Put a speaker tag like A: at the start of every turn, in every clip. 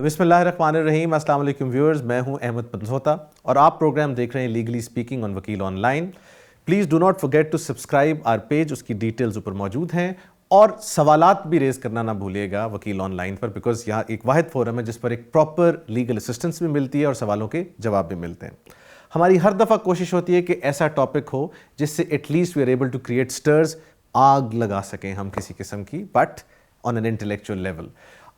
A: بسم اللہ الرحمن الرحیم. السلام علیکم ویورز, میں ہوں احمد پنسوتا اور آپ پروگرام دیکھ رہے ہیں لیگلی اسپیکنگ آن وکیل online. Please do not forget to subscribe our page, اس کی ڈیٹیلز اوپر موجود ہیں, اور سوالات بھی ریز کرنا نہ بھولیے گا وکیل آن لائن پر, بیکاز یہاں ایک واحد فورم ہے جس پر ایک پراپر لیگل اسسٹنس بھی ملتی ہے اور سوالوں کے جواب بھی ملتے ہیں. ہماری ہر دفعہ کوشش ہوتی ہے کہ ایسا ٹاپک ہو جس سے at least we are able to create stirs, آگ لگا سکیں ہم کسی قسم کی, but on an intellectual level.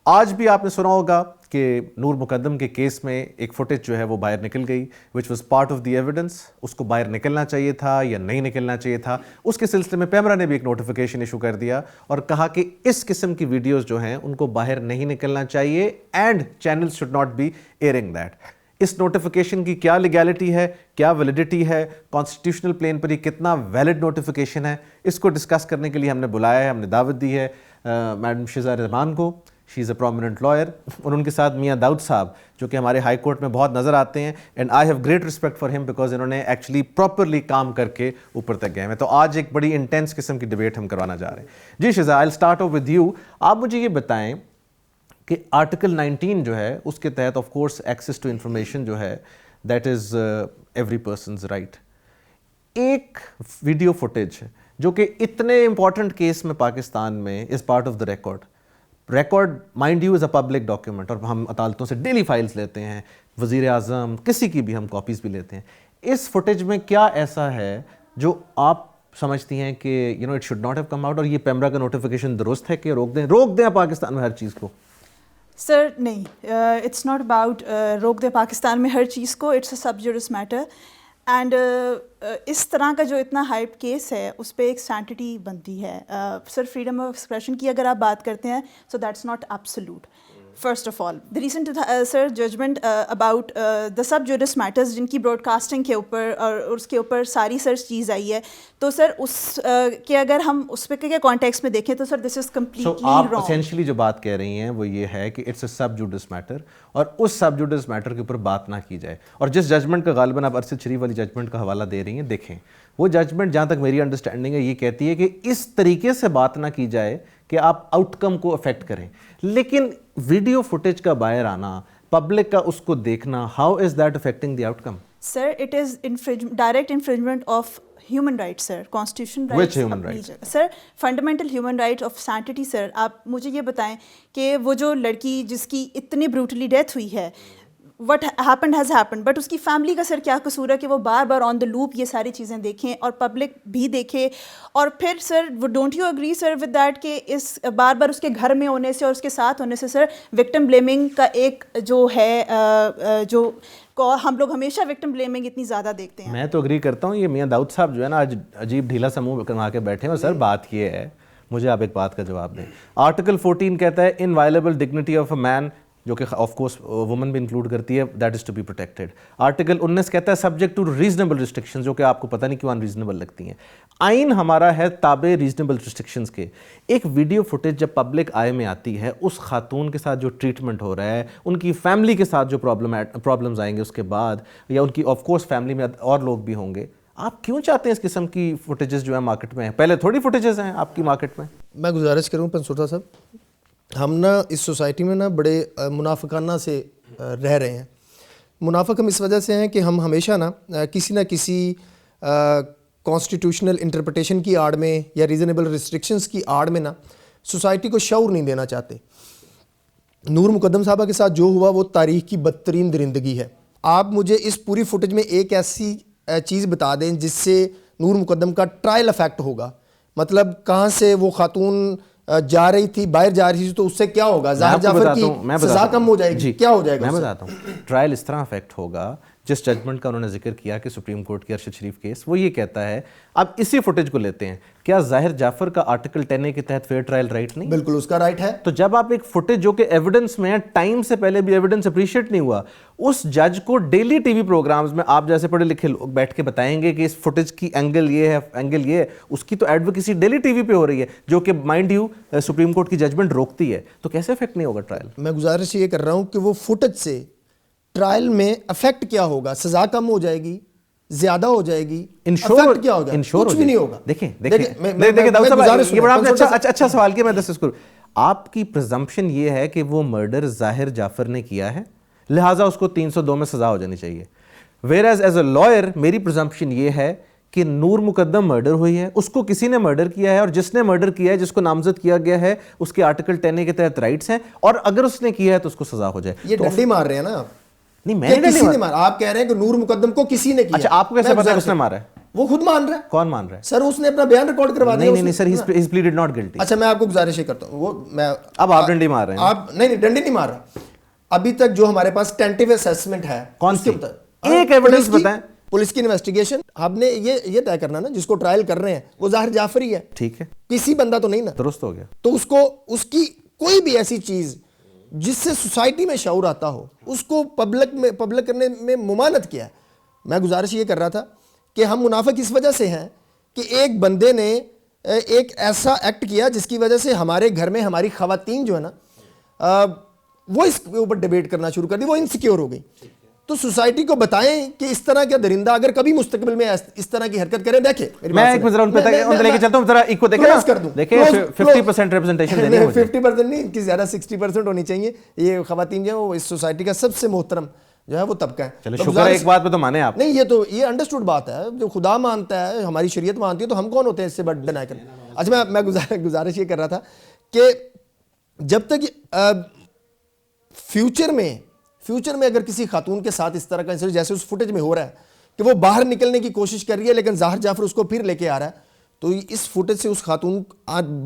A: آج بھی آپ نے سنا ہوگا کہ نور مقدم کے کیس میں ایک فوٹیج جو ہے وہ باہر نکل گئی, which was part of the evidence. اس کو باہر نکلنا چاہیے تھا یا نہیں نکلنا چاہیے تھا, اس کے سلسلے میں پیمرا نے بھی ایک نوٹیفیکیشن ایشو کر دیا اور کہا کہ اس قسم کی ویڈیوز جو ہیں ان کو باہر نہیں نکلنا چاہیے, and channel should not be airing that. اس نوٹیفیکیشن کی کیا لیگیلٹی ہے, کیا ویلیڈیٹی ہے, کانسٹیٹیوشنل پلین پر یہ کتنا ویلڈ نوٹیفیکیشن ہے, اس کو ڈسکس کرنے کے لیے ہم نے بلایا ہے, ہم نے دعوت دی ہے میڈم شیزا رحمان کو. شی از اے پرومیننٹ لائر, اور ان کے ساتھ میاں داؤد صاحب جو کہ ہمارے ہائی کورٹ میں بہت نظر آتے ہیں, and I have great respect for ہم بیکاز انہوں نے ایکچولی پراپرلی کام کر کے اوپر تک گئے ہیں. تو آج ایک بڑی انٹینس قسم کی ڈبیٹ ہم کروانا جا رہے ہیں. جی Sheeza, I will start off with you. آپ مجھے یہ بتائیں کہ آرٹیکل 19 جو ہے اس کے تحت of course access to information جو ہے that is every person's right. ایک ویڈیو فوٹیج جو کہ اتنے امپورٹنٹ کیس میں پاکستان میں is part of the record mind you is a public document, اور ہم عدالتوں سے ڈیلی فائلز لیتے ہیں, وزیر اعظم کسی کی بھی ہم کاپیز بھی لیتے ہیں. اس فوٹیج میں کیا ایسا ہے جو آپ سمجھتی ہیں کہ it should not have come out, اور یہ پیمرا کا نوٹیفیکیشن درست ہے کہ روک دیں پاکستان میں ہر چیز کو؟
B: سر نہیں, اٹس ناٹ اباؤٹ روک دیں پاکستان میں ہر چیز کو, it's a sub judice matter. And اس طرح کا جو اتنا ہائپ کیس ہے اس پہ ایک سینٹٹی بنتی ہے. سر فریڈم آف ایکسپریشن کی اگر آپ بات کرتے ہیں so that's not absolute. First of all the recent sir judgment about the sub judice matters جن کی براڈ کاسٹنگ کے اوپر اور اس کے اوپر ساری سر چیز آئی ہے, تو سر اس کے اگر ہم اس پہ کے کانٹیکس میں دیکھیں تو سر دس از کمپلیٹلی رانگ.
A: آپ اسینشلی جو بات کہہ رہی ہیں وہ یہ ہے کہ it's a sub judice metre, اور اس سب جوڈس میٹر کے اوپر بات نہ کی جائے. اور جس ججمنٹ کا غالباً آپ ارشد شریف والی ججمنٹ کا حوالہ دے رہی ہیں, دیکھیں وہ ججمنٹ جہاں تک میری انڈرسٹینڈنگ ہے یہ کہتی ہے کہ اس طریقے سے بات نہ کی جائے کہ آپ آؤٹ کم کو افیکٹ کریں. لیکن ویڈیو فوٹیج کا باہر آنا, پبلک کا اس کو دیکھنا, how is that affecting the out come?
B: Sir it is direct infringement of human rights sir, constitution rights.
A: Which human rights?
B: Sir, fundamental human rights of sanctity sir. آپ مجھے یہ بتائیں کہ وہ جو لڑکی جس کی اتنی brutally death ہوئی ہے, what happened has happened, but اس کی فیملی کا سر کیا قصور ہے کہ وہ بار بار آن دا لوپ یہ ساری چیزیں دیکھیں اور پبلک بھی دیکھے. اور پھر sir don't you agree sir with that کہ اس بار بار اس کے گھر میں ہونے سے اور اس کے ساتھ ہونے سے سر وکٹم بلیمنگ کا ایک جو ہے جو ہم لوگ ہمیشہ وکٹم بلیمنگ اتنی زیادہ دیکھتے ہیں.
A: میں تو اگری کرتا ہوں. یہ میاں داؤد صاحب جو ہے نا آج عجیب ڈھیلا سا منہ کروا کے بیٹھے ہیں, اور سر بات یہ ہے, مجھے آپ ایک بات کا جواب دیں. آرٹیکل 14 کہتا ہے انوائلیبل ڈگنیٹی آف اے مین, جو کہ آف کورس وومن بھی انکلوڈ کرتی ہے, that is to be protected. Article 19 کہتا ہے سبجیکٹ ٹو ریزنیبل ریسٹرکشنز, جو کہ آپ کو پتہ نہیں کیوں ان ریزنیبل لگتی ہیں. آئین ہمارا ہے تابع ریزنیبل ریسٹرکشنز کے. ایک ویڈیو فوٹیج جب پبلک آئی میں آتی ہے, اس خاتون کے ساتھ جو ٹریٹمنٹ ہو رہا ہے, ان کی فیملی کے ساتھ جو پرابلمز آئیں گے اس کے بعد, یا ان کی آف کورس فیملی میں اور لوگ بھی ہوں گے, آپ کیوں چاہتے ہیں اس قسم کی فوٹیجز جو ہے مارکیٹ میں ہیں؟ پہلے تھوڑی فوٹیجز ہیں آپ کی مارکیٹ میں.
C: میں گزارش کروں پنسوٹا صاحب, ہم نا اس سوسائٹی میں نا بڑے منافقانہ سے رہ رہے ہیں. منافق ہم اس وجہ سے ہیں کہ ہم ہمیشہ نا کسی نہ کسی کانسٹیٹیوشنل انٹرپریٹیشن کی آڑ میں یا ریزنیبل ریسٹرکشنز کی آڑ میں نا سوسائٹی کو شعور نہیں دینا چاہتے. نور مقدم صاحبہ کے ساتھ جو ہوا وہ تاریخ کی بدترین درندگی ہے. آپ مجھے اس پوری فوٹیج میں ایک ایسی چیز بتا دیں جس سے نور مقدم کا ٹرائل افیکٹ ہوگا. مطلب کہاں سے وہ خاتون جا رہی تھی, باہر جا رہی تھی, تو اس سے کیا ہوگا؟ ظاہر جعفر کی سزا کم ہو جائے گی, کیا ہو جائے گا؟
A: میں بتاتا ہوں. ٹرائل اس طرح افیکٹ ہوگا, جس ججمنٹ کا انہوں نے ذکر کیا کہ سپریم کورٹ کی ارشد شریف کیس, وہ یہ کہتا ہے, اب اسی فوٹیج کو لیتے ہیں, کیا ظاہر جعفر کا آرٹیکل 10A کے تحت فیئر ٹرائل رائٹ نہیں؟
C: بالکل اس کا رائٹ ہے.
A: تو جب آپ ایک فوٹیج جو کہ ایویڈنس میں ہے, ٹائم سے پہلے بھی ایویڈنس اپریشیٹ نہیں ہوا, اس جج کو ڈیلی ٹی وی پروگرامز میں آپ جیسے پڑھے لکھے لوگ بیٹھ کے بتائیں گے کہ اس فوٹیج کی اینگل یہ ہے, اینگل یہ ہے, اس کی تو ایڈوکیسی ڈیلی ٹی وی پہ ہو رہی ہے, جو کہ مائنڈ یو سپریم کورٹ کی ججمنٹ روکتی ہے, تو کیسے افیکٹ نہیں ہوگا ٹرائل؟
C: میں گزارش یہ کر رہا ہوں کہ وہ فوٹیج سے ٹرائل میں افیکٹ کیا ہوگا؟ سزا کم ہو جائے گی, زیادہ ہو جائے گی, افیکٹ کیا ہوگا؟ کچھ بھی نہیں ہوگا.
A: دیکھیں داؤد صاحب, یہ بڑا اچھا سوال کیا, میں ڈسکس کروں. آپ کی پرزمپشن یہ ہے کہ وہ مرڈر ظاہر جعفر نے کیا ہے, لہٰذا اس کو 302 میں سزا ہو جانی چاہیے. ویئر ایز اے لائر میری پرزمپشن یہ ہے کہ نور مقدم مرڈر ہوئی ہے, اس کو کسی نے مرڈر کیا ہے, اور جس نے مرڈر کیا ہے, جس کو نامزد کیا گیا ہے, اس کے آرٹیکل 10A کے تحت رائٹس ہیں, اور اگر اس نے کیا ہے تو اس کو سزا ہو جائے.
C: یہ ڈنڈی مار رہے ہیں نا آپ.
A: نہیں, میں
C: کسی نے مارا, آپ کہہ رہے ہیں کہ نور مقدم کو کسی نے کیا.
A: اچھا, آپ کو کیسے پتا ہے اس نے مارا ہے؟
C: وہ خود مان رہا ہے.
A: کون مان رہا ہے
C: سر اس نے اپنا بیان ریکارڈ کروا دیا.
A: نہیں سر, he's pleaded not guilty.
C: اچھا میں آپ کو گزارش یہ کرتا ہوں, وہ میں
A: اب آپ ڈنڈی مار رہے ہیں.
C: آپ نہیں ڈنڈی نہیں مار رہا. ابھی تک جو ہمارے پاس ٹینٹیو اسیسمنٹ ہے,
A: کون سی ایک ایویڈنس بتائیں.
C: پولیس کی انویسٹیگیشن ہم نے یہ طے کرنا نا, جس کو ٹرائل کر رہے ہیں وہ ظاہر جعفری ہے.
A: ٹھیک ہے,
C: کسی بندہ تو نہیں نا.
A: درست ہو گیا.
C: تو اس کو اس کی کوئی بھی ایسی چیز جس سے سوسائٹی میں شعور آتا ہو, اس کو پبلک کرنے میں ممانعت کیا ہے. میں گزارش یہ کر رہا تھا کہ ہم منافق اس وجہ سے ہیں کہ ایک بندے نے ایک ایسا ایکٹ کیا جس کی وجہ سے ہمارے گھر میں ہماری خواتین جو ہے نا وہ اس کے اوپر ڈیبیٹ کرنا شروع کر دی, وہ انسیکیور ہو گئی. تو سوسائٹی کو بتائیں کہ اس طرح کا درندہ اگر کبھی مستقبل میں اس طرح کی حرکت کرے. دیکھیں
A: میں ایک ذرا ان پہ لے کے چلتا ہوں, ذرا ایک کو دیکھیں نا, دیکھیں 50% ریپرزنٹیشن دینی ہے.
C: 50% نہیں, ان کی زیادہ 60% ہونی چاہیے. یہ خواتین جو ہیں وہ اس سوسائٹی کا سب سے محترم جو ہے وہ طبقہ ہے.
A: چلو شکر ہے, ایک بات پہ تو مانے آپ.
C: نہیں, یہ انڈرسٹوڈ بات ہے, جو خدا مانتا ہے, ہماری شریعت مانتی ہے, تو ہم کون ہوتے ہیں اس سے بڑھ ڈینائی کریں. اچھا میں گزارش یہ کر رہا تھا کہ جب تک فیوچر میں اگر کسی خاتون کے ساتھ اس طرح کا انسیڈنٹ جیسے اس فوٹیج میں ہو رہا ہے کہ وہ باہر نکلنے کی کوشش کر رہی ہے لیکن ظاہر جعفر اس کو پھر لے کے آ رہا ہے, تو اس فوٹیج سے اس خاتون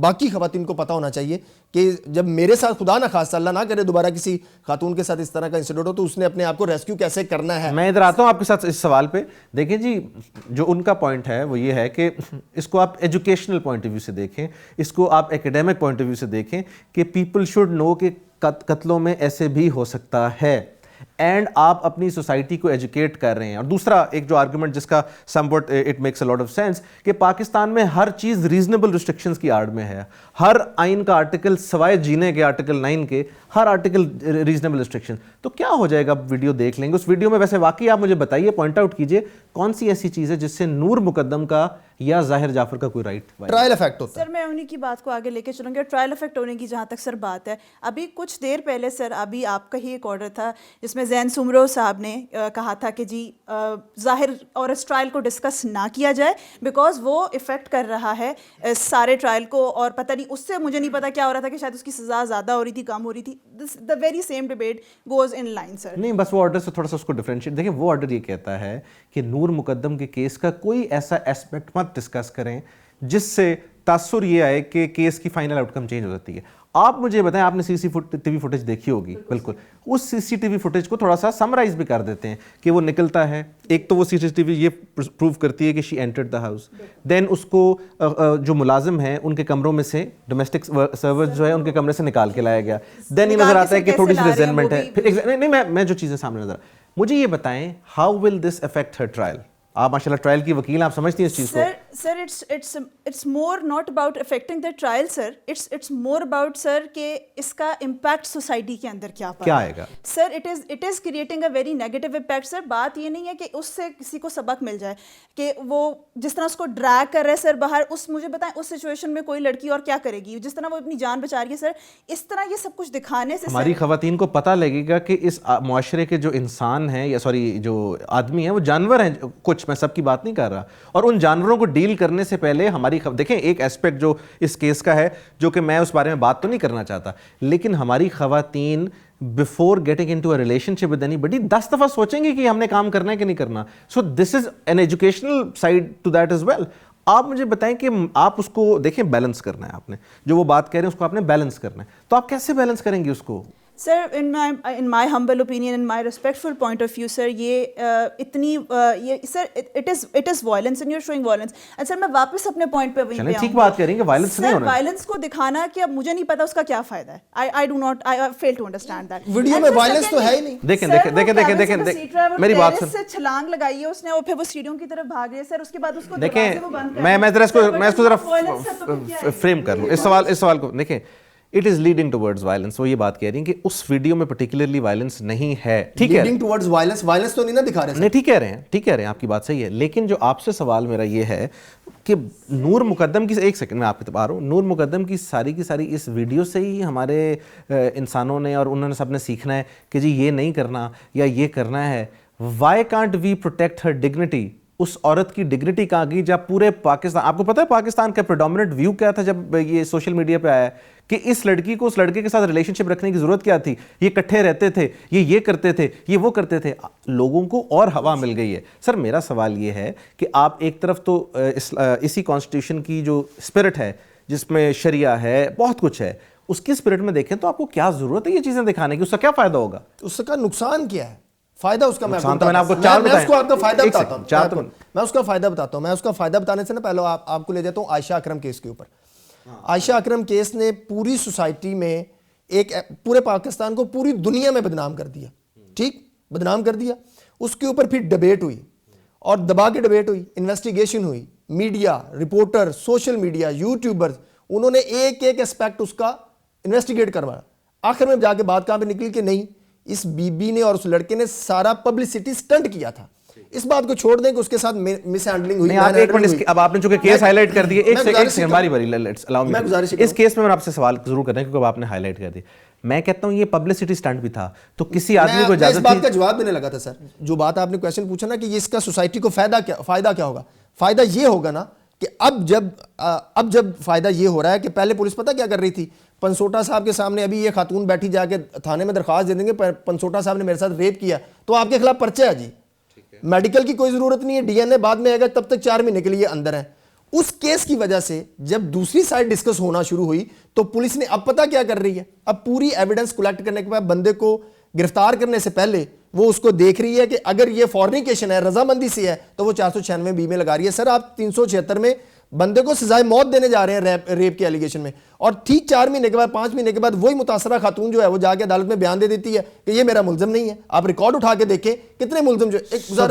C: باقی خواتین کو پتہ ہونا چاہیے کہ جب میرے ساتھ خدا نہ خواستہ اللہ نہ کرے دوبارہ کسی خاتون کے ساتھ اس طرح کا انسیڈنٹ ہو تو اس نے اپنے آپ کو ریسکیو کیسے کرنا ہے.
A: میں ادھر آتا ہوں آپ کے ساتھ اس سوال پہ. دیکھیں جی, جو ان کا پوائنٹ ہے وہ یہ ہے کہ اس کو آپ ایجوکیشنل پوائنٹ آف ویو سے دیکھیں, اس کو آپ ایکیڈیمک پوائنٹ آف ویو سے دیکھیں کہ پیپل شوڈ نو کہ قتلوں میں ایسے بھی ہو سکتا ہے, اینڈ آپ اپنی سوسائٹی کو ایجوکیٹ کر رہے ہیں. اور دوسرا ایک جو آرگومنٹ جس کا some what it makes a lot of sense کہ پاکستان میں ہر چیز ریزنیبل ریسٹرکشنز کی آڑ میں ہے. ہر آئین کا آرٹیکل سوائے جینے کے آرٹیکل 9 کے ہر آرٹیکل ریزنیبل ریسٹرکشن. تو کیا ہو جائے گا, ویڈیو دیکھ لیں گے. اس ویڈیو میں ویسے واقعی آپ مجھے بتائیے, پوائنٹ آؤٹ کیجئے کون سی ایسی چیز ہے جس سے نور مقدم کا یا ظاہر جعفر کا کوئی رائٹ
C: ٹرائل افیکٹ ہوتا ہے.
B: سر میں انہی کی بات کو آگے لے کے چلوں گی. ٹرائل افیکٹ ہونے کی جہاں تک سر بات ہے, ابھی کچھ دیر پہلے سر ابھی آپ کا ہی ایک آرڈر تھا جس میں زین سمرو صاحب نے کہا تھا کہ جی ظاہر اور اس ٹرائل کو ڈسکس نہ کیا جائے بیکاز وہ افیکٹ کر رہا ہے سارے ٹرائل کو, اور پتہ نہیں اس سے مجھے نہیں پتا کیا ہو رہا تھا کہ شاید اس کی سزا زیادہ ہو رہی تھی کم ہو رہی تھی. The very same debate goes in line sir.
A: نہیں بس وہ آرڈر سے تھوڑا سا اس کو ڈفرینشیٹ دیکھیں. وہ آرڈر یہ کہتا ہے کہ نور مقدم کے کیس کا کوئی ایسا ایسپیکٹ مت ڈسکس کریں جس سے تاثر یہ آئے کہ کیس کی فائنل آؤٹ کم چینج ہو جاتی ہے. آپ مجھے بتائیں, آپ نے سی سی ٹی وی فوٹیج دیکھی ہوگی, بالکل اس سی سی ٹی وی فوٹیج کو تھوڑا سا سمرائز بھی کر دیتے ہیں کہ وہ نکلتا ہے. ایک تو وہ سی سی ٹی وی یہ پروو کرتی ہے کہ شی انٹرڈ دا ہاؤس, دین اس کو جو ملازم ہیں ان کے کمروں میں سے ڈومیسٹک سرورز جو ہے ان کے کمرے سے نکال کے لایا گیا. دین یہ نظر آتا ہے کہ تھوڑی سی ریزنمنٹ ہے. نہیں میں جو چیزیں سامنے نظر, مجھے یہ بتائیں how will this affect her trial. آپ ماشاء اللہ ٹرائل کی وکیل, آپ سمجھتی ہیں اس چیز کو.
B: Sir it's more not about affecting the trial sir, it's more about sir کہ اس کا امپیکٹ سوسائٹی کے اندر کیا
A: آئے گا.
B: Sir it is creating a very negative impact. Sir بات یہ نہیں ہے کہ اس سے کسی کو سبق مل جائے کہ وہ جس طرح اس کو ڈریگ کر رہے سر باہر, اس مجھے بتائیں اس سچویشن میں کوئی لڑکی اور کیا کرے گی, جس طرح وہ اپنی جان بچا رہی ہے سر, اس طرح یہ سب کچھ دکھانے سے
A: ہماری خواتین کو پتہ لگے گا کہ اس معاشرے کے جو انسان ہیں یا سوری جو آدمی ہیں وہ جانور ہیں کچھ, میں سب کی بات نہیں کر رہا, اور ان جانوروں کو ڈیل کرنے سے پہلے ہماری دیکھیں ایک ایسپیکٹ جو اس کیس کا ہے جو کہ میں اس بارے میں بات تو نہیں کرنا چاہتا, لیکن ہماری خواتین before getting into a relationship with anybody 10 دفعہ سوچیں گی کہ ہم نے کام کرنا ہے کہ نہیں کرنا. So this is an educational side to that as well. آپ مجھے بتائیں کہ آپ اس کو دیکھیں بیلنس کرنا ہے, آپ نے جو وہ بات کہہ رہے ہیں اس کو آپ نے بیلنس کرنا ہے, تو آپ کیسے بیلنس کریں گے اس کو؟
B: سر in my humble opinion, in my respectful point of view, سر یہ اتنی سر it is violence and you're showing violence. سر میں واپس اپنے پوائنٹ پہ وہیں پہ آؤں.
A: ٹھیک بات کریں گے, وائلنس نہیں ہونا.
B: سر وائلنس کو دکھانا کہ اب مجھے نہیں پتا اس کا کیا فائدہ ہے. I fail to understand that.
C: Video میں وائلنس تو ہے ہی نہیں.
A: دیکھیں میری بات
B: سے چھلانگ لگائی ہے اس نے اور پھر وہ سیڑھیوں کی طرف بھاگ رہی ہے سر, اس کے بعد اس کو
A: دیکھیں میں اس کو ذرا فریم کر لوں اس سوال کو. دیکھیں it is leading towards violence. وہ یہ بات کہہ رہی ہیں کہ اس ویڈیو میں پرٹیکولرلی وائلنس نہیں ہے. ٹھیک ہے,
C: لیڈنگ ٹورڈز وائلنس, وائلنس تو نہیں نا دکھا رہے ہیں.
A: نہیں, ٹھیک کہہ رہے ہیں, آپ کی بات صحیح ہے. لیکن جو آپ سے سوال میرا یہ ہے کہ نور مقدم کی, ایک سیکنڈ میں آپ کی طرف آ رہا ہوں, نور مقدم کی ساری کی ساری اس ویڈیو سے ہی ہمارے انسانوں نے اور انہوں نے سب نے سیکھنا ہے کہ جی یہ نہیں کرنا یا یہ کرنا ہے. Why can't we protect her dignity? اس عورت کی ڈگنیٹی کہاں گئی جب پورے پاکستان, آپ کو پتہ ہے پاکستان کا پریڈومیننٹ ویو کیا تھا جب یہ سوشل میڈیا پہ آیا کہ اس لڑکی کو اس لڑکے کے ساتھ ریلیشن شپ رکھنے کی ضرورت کیا تھی, یہ اکٹھے رہتے تھے, یہ کرتے تھے, یہ وہ کرتے تھے. لوگوں کو اور ہوا مل گئی ہے. سر میرا سوال یہ ہے کہ آپ ایک طرف تو اسی کانسٹیٹیوشن کی جو اسپرٹ ہے جس میں شریعہ ہے, بہت کچھ ہے, اس کی اسپرٹ میں دیکھیں تو آپ کو کیا ضرورت ہے یہ چیزیں دکھانے کی؟ اس کا کیا فائدہ ہوگا؟
C: اس کا نقصان کیا ہے؟ فائدہ اس کا میں
A: آپ کو چار
C: میں اس کو آپ کا فائدہ بتاتا ہوں.
A: میں
C: اس کا فائدہ بتاتا ہوں. میں اس کا فائدہ بتانے سے نا پہلے آپ کو لے جاتا ہوں عائشہ اکرم کیس کے اوپر. عائشہ اکرم کیس نے پوری سوسائٹی میں ایک پورے پاکستان کو پوری دنیا میں بدنام کر دیا. ٹھیک, بدنام کر دیا. اس کے اوپر پھر ڈبیٹ ہوئی اور دبا کے ڈبیٹ ہوئی, انویسٹیگیشن ہوئی, media, reporter, social media, YouTubers, انہوں نے ایک ایک اسپیکٹ اس کا انویسٹیگیٹ کروایا. آخر میں جا کے بات کہاں پہ نکلی کہ نہیں, اس بی بی نے اور اس لڑکے نے سارا پبلسٹی سٹنٹ کیا تھا. اس بات کو چھوڑ دیں کہ اس کے ساتھ مس ہینڈلنگ ہوئی.
A: اب آپ نے چونکہ کیس ہائی لائٹ کر دی, ایک سیکنڈ باری اس کیس میں آپ سے سوال ضرور کرنا ہے کیونکہ آپ نے ہائی لائٹ کر دی. میں کہتا ہوں یہ پبلسٹی سٹنٹ بھی تھا تو کسی آدمی کو اجازت,
C: اس بات کا جواب دینے لگا تھا سر. جو بات آپ نے کویسچن پوچھا نا کہ اس کا سوسائٹی کو فائدہ کیا ہوگا, فائدہ یہ ہوگا نا کہ اب جب فائدہ یہ ہو رہا ہے کہ پہلے پولیس پتہ کیا کر رہی تھی, پنسوٹا صاحب کے سامنے ابھی یہ خاتون بیٹھی جا کے تھانے میں درخواست دے دیں گے پنسوٹا صاحب نے میرے ساتھ ریپ کیا تو آپ کے خلاف پرچہ ہے جی. میڈیکل کی کوئی ضرورت نہیں ہے, ڈی این اے بعد میں آئے گا, تب تک 4 مہینے کے لیے اندر ہیں. اس کیس کی وجہ سے جب دوسری سائڈ ڈسکس ہونا شروع ہوئی تو پولیس نے اب پتہ کیا کر رہی ہے, اب پوری ایویڈنس کلیکٹ کرنے کے بعد بندے کو گرفتار کرنے سے پہلے وہ اس کو دیکھ رہی ہے کہ اگر یہ فورنیکیشن ہے, رضامندی سے ہے, تو وہ 496 بی میں لگا رہی ہے. سر آپ 376 میں بندے کو سزائے موت دینے جا رہے ہیں ریپ کے ایلیگیشن میں, اور ٹھیک 4 مہینے کے بعد 5 مہینے کے بعد وہی متاثرہ خاتون جو ہے وہ جا کے عدالت میں بیان دے دیتی ہے کہ یہ میرا ملزم نہیں ہے. آپ ریکارڈ اٹھا کے دیکھیں کتنے ملزم جو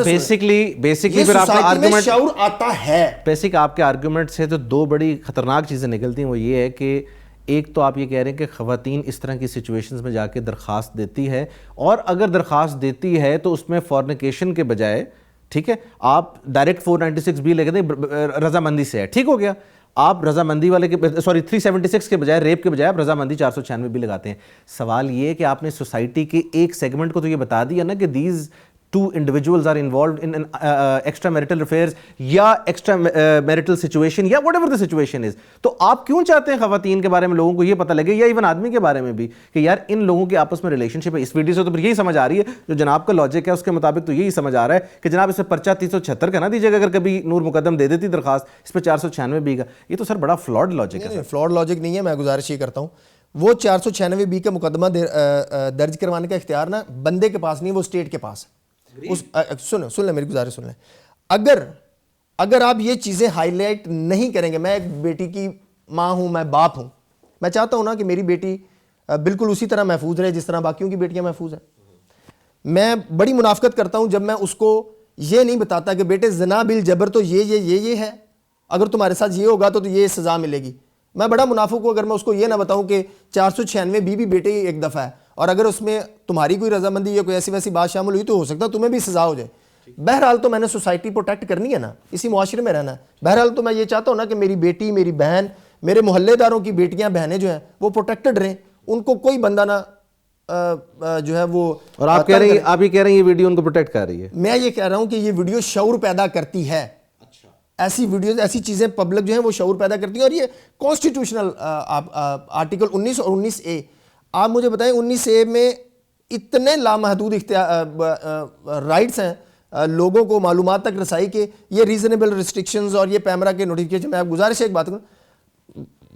A: بیسکلی پھر آپ کا آرگومنٹ
C: شعور آتا ہے.
A: بیسک آپ کے آرگومنٹ سے تو 2 بڑی خطرناک چیزیں نکلتی ہیں. وہ یہ ہے کہ ایک تو آپ یہ کہہ رہے ہیں کہ خواتین اس طرح کی سچویشنز میں جا کے درخواست دیتی ہے, اور اگر درخواست دیتی ہے تو اس میں فورنیکیشن کے بجائے, ٹھیک ہے, آپ ڈائریکٹ 496 بی لے کے دیں, رضامندی سے ہے, ٹھیک ہو گیا. آپ رضامندی والے کے 376 کے بجائے, ریپ کے بجائے آپ رضامندی 496 بی لگاتے ہیں. سوال یہ ہے کہ آپ نے سوسائٹی کے ایک سیگمنٹ کو تو یہ بتا دیا نا کہ these 2 individuals are involved in an extramarital affairs یا extramarital situation یا whatever the situation is. تو آپ کیوں چاہتے ہیں خواتین کے بارے میں لوگوں کو یہ پتہ لگے, یا ایون آدمی کے بارے میں بھی, کہ یار ان لوگوں کے آپس میں ریلیشن شپ ہے. اس ویڈیو سے تو پھر یہی سمجھ آ رہی ہے, جو جناب کا لاجک ہے اس کے مطابق تو یہی سمجھ آ رہا ہے کہ جناب اس پہ پرچہ 376 کا نہ دیجیے گا اگر کبھی نور مقدم دے دیتی درخواست, اس پہ 496 بی کا. یہ تو سر بڑا فلاڈ لاجک ہے.
C: فلاڈ لاجک نہیں ہے. میں گزارش یہ کرتا ہوں, وہ 496 بی کا مقدمہ درج کروانے کا اختیار نا بندے کے پاس نہیں, وہ اسٹیٹ کے پاس ہے. سن لیں میری گزارش سن لیں. اگر آپ یہ چیزیں ہائی لائٹ نہیں کریں گے, میں ایک بیٹی کی ماں ہوں, میں باپ ہوں, میں چاہتا ہوں نا کہ میری بیٹی بالکل اسی طرح محفوظ رہے جس طرح باقیوں کی بیٹیاں محفوظ ہیں. میں بڑی منافقت کرتا ہوں جب میں اس کو یہ نہیں بتاتا کہ بیٹے زنا بالجبر تو یہ ہے, اگر تمہارے ساتھ یہ ہوگا تو یہ سزا ملے گی. میں بڑا منافق ہوں اگر میں اس کو یہ نہ بتاؤں کہ 496 بی بھی بیٹے ایک دفعہ ہے, اور اگر اس میں تمہاری کوئی رضامندی یا کوئی ایسی ویسی بات شامل ہوئی تو ہو سکتا ہے تمہیں بھی سزا ہو جائے. بہرحال تو میں نے سوسائٹی پروٹیکٹ کرنی ہے نا, اسی معاشرے میں رہنا ہے. بہرحال تو میں یہ چاہتا ہوں نا کہ میری بیٹی, میری بہن, میرے محلے داروں کی بیٹیاں بہنیں جو ہیں وہ پروٹیکٹڈ رہیں, ان کو کوئی بندہ نہ جو ہے وہ.
A: اور آپ یہ کہہ رہے ہیں یہ ویڈیو ان کو پروٹیکٹ کر رہی ہے. میں
C: یہ کہہ رہا ہوں کہ یہ ویڈیو شعور پیدا کرتی ہے. ایسی ویڈیوز, ایسی چیزیں پبلک جو ہیں وہ شعور پیدا کرتی ہیں. اور یہ کانسٹیٹیوشنل آرٹیکل 19 اور 19A, آپ مجھے بتائیں 19A میں اتنے لامحدود رائٹس ہیں لوگوں کو معلومات تک رسائی کے, یہ ریزنیبل ریسٹرکشنز اور یہ پیمرا کے نوٹیفیکیشن. میں آپ گزارش ایک بات کروں,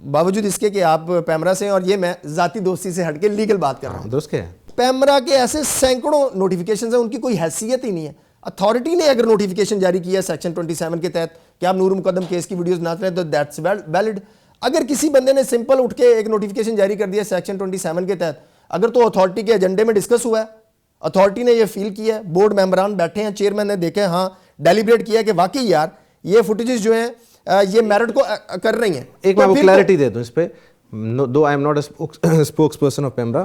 C: باوجود اس کے کہ آپ پیمرا سے, اور یہ میں ذاتی دوستی سے ہٹ کے لیگل بات کر رہا ہوں,
A: درست ہے,
C: پیمرا کے ایسے سینکڑوں نوٹیفیکیشنز ہیں, ان کی کوئی حیثیت ہی نہیں ہے. اتھارٹی نے اگر نوٹیفیکیشن جاری کیا ہے سیکشن 27 کے تحت کہ آپ نور مقدم کیس کی ویڈیوز نہ چلیں تو دیٹس ویلڈ. اگر کسی بندے نے سمپل اٹھ کے ایک نوٹیفیکیشن جاری کر دیا سیکشن 27 کے تحت, اگر تو اتھارٹی کے ایجنڈے میں ڈسکس ہوا ہے, اتھارٹی نے یہ فیل کیا ہے, بورڈ ممبران بیٹھے ہیں, چیئرمین نے دیکھا ہے, ہاں ڈیلیبریٹ کیا کہ واقعی یار یہ فوٹیجز جو ہیں یہ میرٹ کو کر رہی ہیں.
A: ایک میں کلیئرٹی دے دوں اس پہ, though I am not a spokesperson of PEMRA,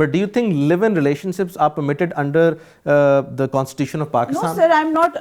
A: but do you think live-in relationships are permitted under the Constitution of Pakistan?
B: No sir,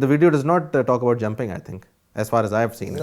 A: the video does not talk about jumping, I think, as far as I have seen it.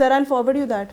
B: Sir, I'll forward you that.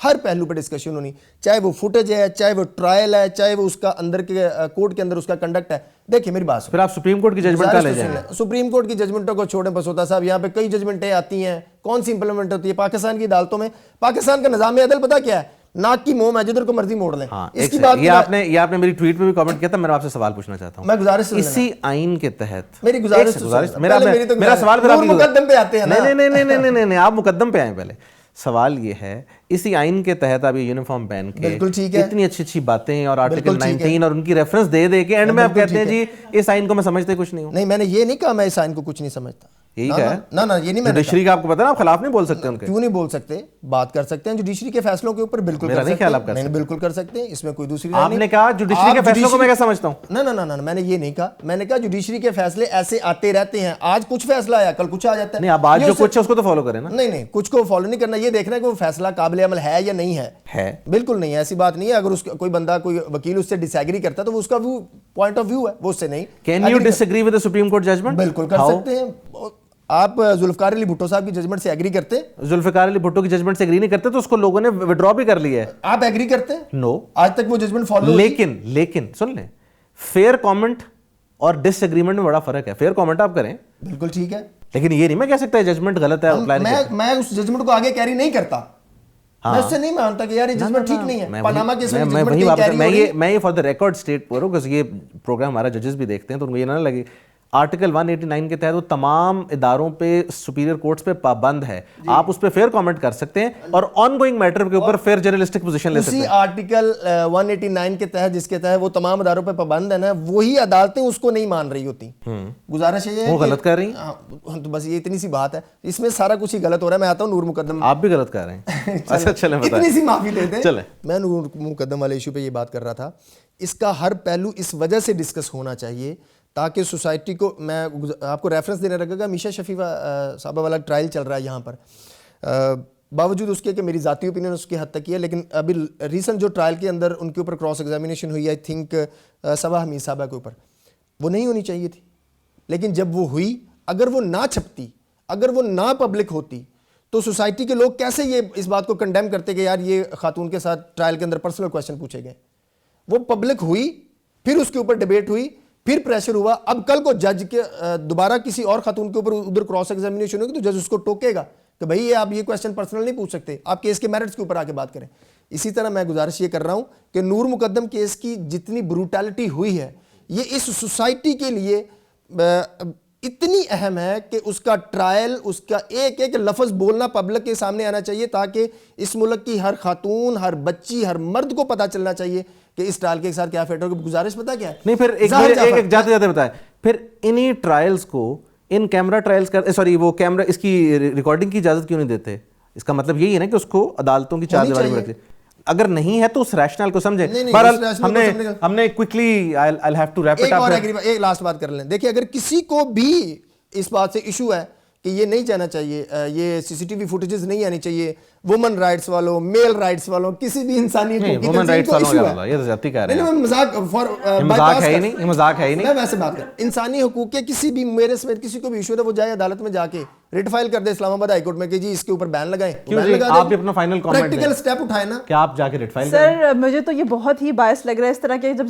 C: ہر پہلو پہ discussion ہونی, چاہے وہ footage ہے, چاہے وہ trial ہے, چاہے وہ اس کا اندر کے کورٹ کے اندر اس کا کنڈکٹ ہے. دیکھیں میری بات,
A: پھر آپ سپریم کورٹ کی ججمنٹ کا لے جائیں.
C: سپریم کورٹ کی ججمنٹوں کو چھوڑیں بسوتا صاحب, یہاں پہ کئی ججمنٹیں آتی ہیں, کون سی امپلیمنٹ ہوتی ہے پاکستان کی عدالتوں میں؟ پاکستان کا نظام عدل پتہ کیا ہے؟ ناک کی موم ہے, جدھر کو مرضی موڑ لیں. اس کی بات
A: یہ آپ نے میری ٹویٹ پہ بھی کامنٹ کیا تھا, میں آپ سے سوال پوچھنا چاہتا ہوں.
C: میں گزارش
A: اسی آئین کے تحت
C: میری گزارش
A: میرا سوال پھر آپ
C: مقدم پہ آتے ہیں نا.
A: نہیں, آپ مقدم پہ آئیں. پہلے سوال یہ ہے, اسی آئین کے تحت آپ یہ یونیفارم پہن کے اتنی اچھی اچھی باتیں اور آرٹیکل 19 اور ان کی ریفرنس دے کے اینڈ میں آپ کہتے ہیں جی اس آئین کو میں سمجھتے کچھ نہیں ہوں.
C: نہیں, میں نے یہ نہیں کہا میں اس آئین کو کچھ نہیں سمجھتا.
A: یہی کہا ہے
C: نا, یہ نہیں. میں
A: جوڈیشری کا آپ کو پتہ ہے, آپ خلاف نہیں بول سکتے ان کے.
C: کیوں نہیں بول سکتے؟ بات کر سکتے ہیں جوڈیشری کے فیصلوں کے اوپر, بالکل کر سکتے ہیں. نہیں, بالکل کر سکتے ہیں, اس میں کوئی دوسری
A: آپ نے کہا جوڈیشری کے فیصلوں کو میں کیا سمجھتا ہوں.
C: نہ, میں نے یہ نہیں کہا. میں نے کہا جوڈیشری کے فیصلے ایسے آتے رہتے ہیں, آج کچھ فیصلہ آیا کل کچھ آ جاتا ہے.
A: نہیں, اب آج جو کچھ ہے اس کو تو فالو کریں نا.
C: نہیں, کچھ کو فالو نہیں کرنا, یہ دیکھنا ہے کہ وہ فیصلہ قابل عمل ہے یا نہیں ہے. بالکل نہیں, ایسی بات نہیں ہے. اگر اس کوئی بندہ, کوئی وکیل اس سے ڈس ایگری کرتا ہے تو وہ اس کا پوائنٹ آف ویو ہے, وہ اس سے نہیں.
A: Can you disagree with the supreme court judgment?
C: بالکل کر سکتے ہیں. آپ ذوالفقار علی بھٹو صاحب کی ججمنٹ سے ایگری کرتے ہیں؟
A: ذوالفقار علی بھٹو کی ججمنٹ سے ایگری نہیں کرتے تو اس کو لوگوں نے وڈرا بھی کر لیا ہے.
C: آپ ایگری کرتے ہیں؟
A: نو,
C: آج تک وہ ججمنٹ فالو.
A: لیکن سن لیں, فیئر کامنٹ اور ڈس ایگریمنٹ میں بڑا فرق ہے. فیئر کامنٹ آپ کریں,
C: بالکل ٹھیک ہے,
A: لیکن یہ نہیں میں کہہ سکتا ججمنٹ غلط ہے.
C: میں اس ججمنٹ کو آگے کیری نہیں کرتا, میں اس سے نہیں مانتا کہ یار یہ ججمنٹ ٹھیک نہیں ہے. پاناما کیس میں ججمنٹ نہیں کیری ہو رہی ہے.
A: میں یہ فار دا ریکارڈ اسٹیٹ پر ہوں, because یہ پروگرام ہمارا ججز بھی دیکھتے ہیں تو ان کو یہ نہ لگے. آرٹیکل 189 کے تحت وہ تمام اداروں پہ, سپیریئر کورٹس پہ پابند ہے. آپ اس پہ فیئر کامنٹ کر سکتے ہیں اور آن گوئنگ میٹر کے اوپر فیئر جرنلسٹک پوزیشن لے سکتے ہیں.
C: اسی آرٹیکل 189 کے تحت, جس کے تحت وہ تمام اداروں پہ پابند ہے نا, وہی عدالتیں اس کو نہیں مان رہی ہوتی. گزارش یہ ہے
A: وہ غلط کر رہی
C: ہیں, تو بس یہ اتنی سی بات ہے. اس میں سارا کچھ ہی غلط ہو رہا ہے. میں آتا ہوں نور مقدم.
A: آپ بھی غلط کر رہے ہیں. اچھا چلیں بتائیں,
C: اتنی سی معافی دیتے ہیں.
A: چلیں,
C: میں نور مقدم والے ایشو پہ یہ بات کر رہا تھا, اس کا ہر پہلو اس وجہ سے ڈسکس ہونا چاہیے تاکہ سوسائٹی کو, میں آپ کو ریفرنس دینے لگا گا, میشا شفیع صاحبہ والا ٹرائل چل رہا ہے یہاں پر, باوجود اس کے کہ میری ذاتی اوپینین اس کی حد تک ہے, لیکن ابھی ریسنٹ جو ٹرائل کے اندر ان کے اوپر کراس ایگزامینیشن ہوئی, آئی تھنک صبا حمید صاحبہ کے اوپر, وہ نہیں ہونی چاہیے تھی. لیکن جب وہ ہوئی, اگر وہ نہ چھپتی, اگر وہ نہ پبلک ہوتی, تو سوسائٹی کے لوگ کیسے یہ اس بات کو کنڈیم کرتے کہ یار یہ خاتون کے ساتھ ٹرائل کے اندر پرسنل کویشچن پوچھے گئے. وہ پبلک ہوئی, پھر اس کے اوپر ڈیبیٹ ہوئی, پھر پریشر ہوا. اب کل کو جج کے دوبارہ کسی اور خاتون کے اوپر ادھر کراس ایگزامینیشن ہوگی تو جج اس کو ٹوکے گا کہ بھائی یہ آپ یہ کویشچن پرسنل نہیں پوچھ سکتے, آپ کیس کے میرٹس کے اوپر آ کے بات کریں. اسی طرح میں گزارش یہ کر رہا ہوں کہ نور مقدم کیس کی جتنی بروٹیلٹی ہوئی ہے, یہ اس سوسائٹی کے لیے اتنی اہم ہے کہ اس کا ٹرائل, اس کا ایک ایک لفظ بولنا پبلک کے سامنے آنا چاہیے, تاکہ اس ملک کی ہر خاتون, ہر بچی, ہر مرد کو پتہ چلنا چاہیے کہ اس ٹرائل کے ساتھ کیا فیٹر. گزارش پتا کیا ہے,
A: نہیں پھر ایک جاتے جاتے بتائیں, پھر انہی ٹرائلز کو ان کیمرہ ٹرائلز کا, سوری وہ کیمرہ اس کی ریکارڈنگ کی اجازت کیوں نہیں دیتے؟ اس کا مطلب یہی ہے نا کہ اس کو عدالتوں کی چار دیواری میں رکھتے. اگر نہیں ہے تو اس ریشنل کو سمجھیں. بہرحال ہم نے quickly I'll have to wrap it up.
C: ایک لاسٹ بات کر لیں. دیکھیں, اگر کسی کو بھی اس بات سے ایشو ہے کہ یہ نہیں جانا چاہیے, یہ سی سی ٹی وی فوٹیجز نہیں آنی چاہیے, وومن رائٹس والوں, میل رائٹس والوں, کسی بھی انسانی
A: وومن رائٹس والوں, یہ تو زیادتی کہہ رہے ہیں. مذاق ہے ہی نہیں, مذاق ہے ہی نہیں.
C: میں ویسے بات کر, انسانی حقوق کے کسی بھی, میرے سمیت کسی کو بھی ایشو ہے وہ جائے عدالت میں جا کے ریٹ فائل کر دے اسلام آباد ہائی کورٹ میں کہ جی اس کے اوپر بین لگائیں.
A: آپ بھی اپنا فائنل کامنٹ دیں,
C: پریکٹیکل سٹیپ اٹھائیں نا,
A: کہ آپ جا کے ریٹ فائل کریں.
B: سر مجھے تو یہ بہت ہی باعث لگ رہا ہے اس طرح کے, جب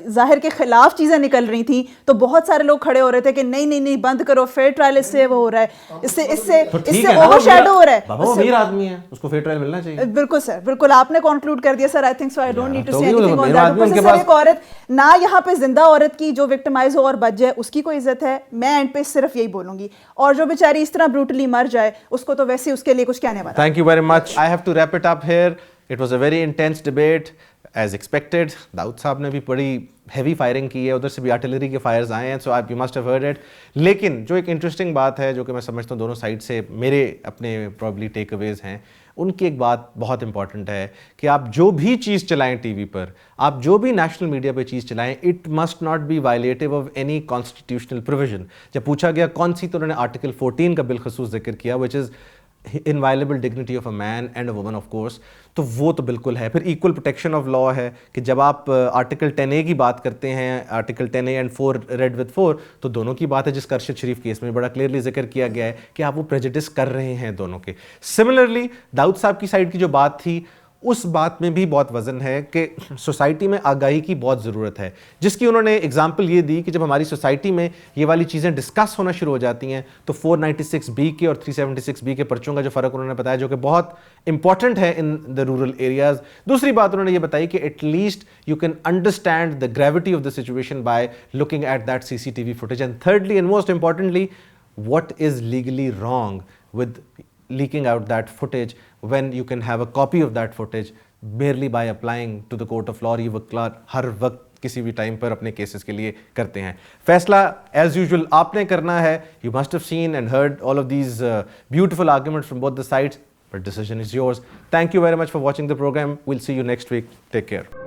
B: ظاہر کے خلاف چیزیں نکل رہی تھیں تو بہت سارے لوگ کھڑے ہو رہے تھے کہ نہیں بند کرو, فیئر ٹرائل اس سے وہ ہو رہا ہے, اس سے اوور شیڈو ہو رہا ہے.
A: بابا امیر آدمی ہے, اس کو فیئر ٹرائل ملنا چاہیے.
B: بالکل سر, بالکل آپ نے کنکلوڈ کر دیا sir. I think so, I don't need to say anything on that. ایک عورت نہ یہاں پہ زندہ عورت کی جو وکٹمائز ہو اور بچ جائے اس کی کوئی عزت ہے. میں اینڈ پہ صرف یہی بولوں گی, اور جو بیچاری اس طرح بروٹلی مر جائے اس کو تو ویسے اس کے لیے کچھ کہنے والا.
A: Thank you very much. I have to wrap it up here. It was a very intense debate as expected. Dawood sahab نے بھی بڑی ہیوی فائرنگ کی ہے, ادھر سے بھی آرٹلری کے فائرز آئے ہیں, so you must have heard it. لیکن جو ایک انٹرسٹنگ بات ہے, جو کہ میں سمجھتا ہوں دونوں سائڈ سے میرے اپنے پرابلی ٹیک اویز ہیں, ان کی ایک بات بہت امپورٹنٹ ہے کہ آپ جو بھی چیز چلائیں ٹی وی پر, آپ جو بھی نیشنل میڈیا پہ چیز چلائیں, it must not be violative of any constitutional provision. جب پوچھا گیا کون سی, تو انہوں نے آرٹیکل 14 کا بالخصوص ذکر کیا, وچ از inviolable dignity of a man and a woman of course, تو وہ تو بالکل ہے. پھر ایکول پروٹیکشن آف لا ہے کہ جب آپ آرٹیکل 10A کی بات کرتے ہیں, article 10A and 4 red with 4, تو دونوں کی بات ہے جس کا ارشد شریف کیس میں بڑا کلیئرلی ذکر کیا گیا ہے کہ آپ وہ پریجڈس کر رہے ہیں دونوں کے. سملرلی داؤد صاحب کی سائڈ کی جو بات تھی اس بات میں بھی بہت وزن ہے کہ سوسائٹی میں آگاہی کی بہت ضرورت ہے, جس کی انہوں نے اگزامپل یہ دی کہ جب ہماری سوسائٹی میں یہ والی چیزیں ڈسکس ہونا شروع ہو جاتی ہیں تو 496B کے اور 376B کے پرچوں کا جو فرق انہوں نے بتایا جو کہ بہت امپورٹنٹ ہے ان دا رورل ایریاز. دوسری بات انہوں نے یہ بتائی کہ at least you can understand the gravity of the situation by looking at that CCTV footage. And thirdly and most importantly, what is legally wrong with leaking out that footage when you can have a copy of that footage merely by applying to the court of law. یہ وکلا ہر وقت کسی بھی time پر اپنے cases کے لیے کرتے ہیں. فیصلہ ایز یوزول آپ نے کرنا ہے. You must have seen and heard all of these beautiful arguments from both the sides, but decision is yours. Thank you very much for watching the program. We'll see you next week. Take care.